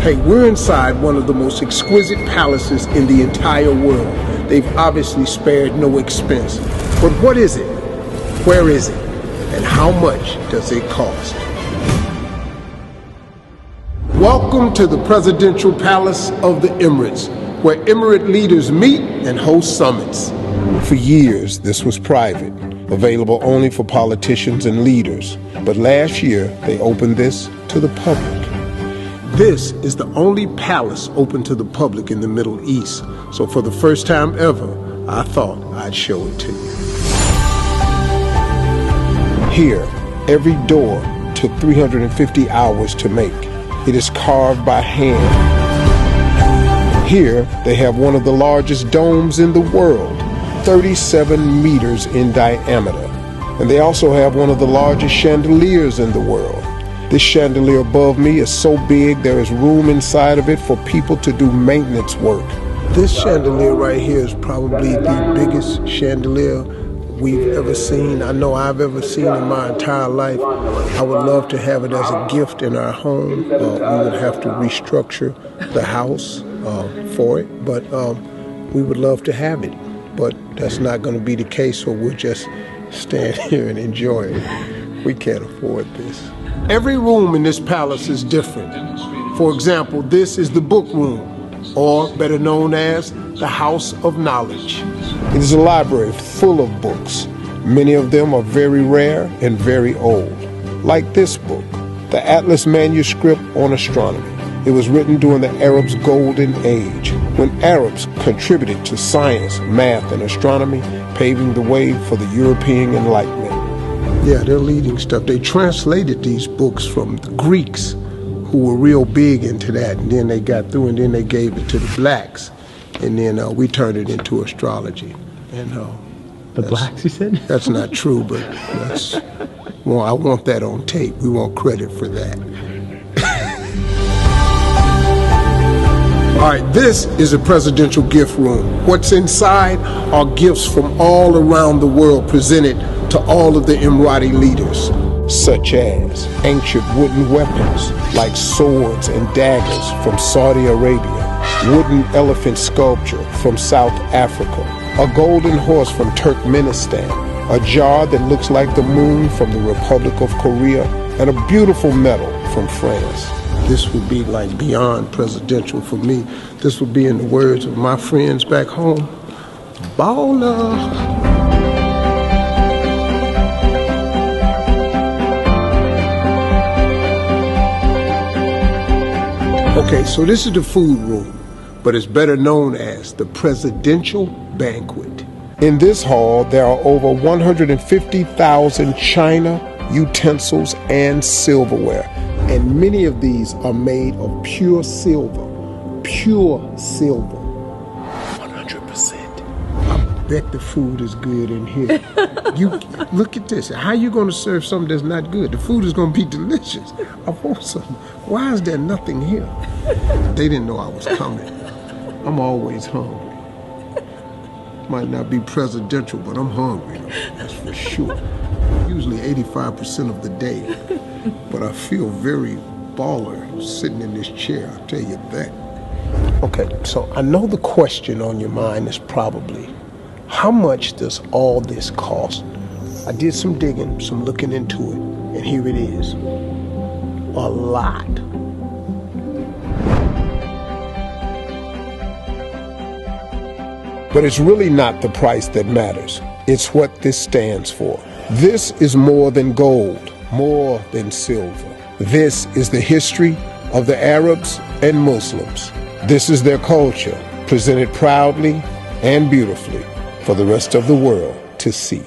Hey, we're inside one of the most exquisite palaces in the entire world. They've obviously spared no expense. But what is it? Where is it? And how much does it cost? Welcome to the Presidential Palace of the Emirates, where Emirate leaders meet and host summits. For years, this was private, available only for politicians and leaders. But last year, they opened this to the public. This is the only palace open to the public in the Middle East. So for the first time ever, I thought I'd show it to you. Here, every door took 350 hours to make. It is carved by hand. Here, they have one of the largest domes in the world, 37 meters in diameter. And they also have one of the largest chandeliers in the world. This chandelier above me is so big there is room inside of it for people to do maintenance work. This chandelier right here is probably the biggest chandelier we've ever seen. I know I've ever seen in my entire life. I would love to have it as a gift in our home. We would have to restructure the house for it, but we would love to have it. But that's not going to be the case, so we'll just stand here and enjoy it. We can't afford this. Every room in this palace is different. For example, this is the book room, or better known as the House of Knowledge. It is a library full of books. Many of them are very rare and very old. Like this book, the Atlas manuscript on astronomy. It was written during the Arabs' golden age, when Arabs contributed to science, math, and astronomy, paving the way for the European Enlightenment. Yeah, they're leading stuff. They translated these books from the Greeks, who were real big into that, and then they got through, and then they gave it to the blacks, and then we turned it into astrology. And the blacks, you said? That's not true, but well, I want that on tape. We want credit for that. All right, this is a presidential gift room. What's inside are gifts from all around the world presented to all of the Emirati leaders, such as ancient wooden weapons like swords and daggers from Saudi Arabia, wooden elephant sculpture from South Africa, a golden horse from Turkmenistan, a jar that looks like the moon from the Republic of Korea, and a beautiful medal from France. This would be like beyond presidential for me. This would be, in the words of my friends back home, baller. Okay, so this is the food room, but it's better known as the Presidential Banquet. In this hall, there are over 150,000 china, utensils, and silverware. And many of these are made of pure silver. Pure silver. 100%. I bet the food is good in here. You look at this. How are you going to serve something that's not good? The food is going to be delicious. I want some. Why is there nothing here? They didn't know I was coming. I'm always hungry. Might not be presidential, but I'm hungry. That's for sure. Usually 85% of the day. But I feel very baller sitting in this chair, I'll tell you that. Okay, so I know the question on your mind is probably, how much does all this cost? I did some digging, some looking into it, and here it is. A lot. But it's really not the price that matters. It's what this stands for. This is more than gold, more than silver. This is the history of the Arabs and Muslims. This is their culture, presented proudly and beautifully for the rest of the world to see.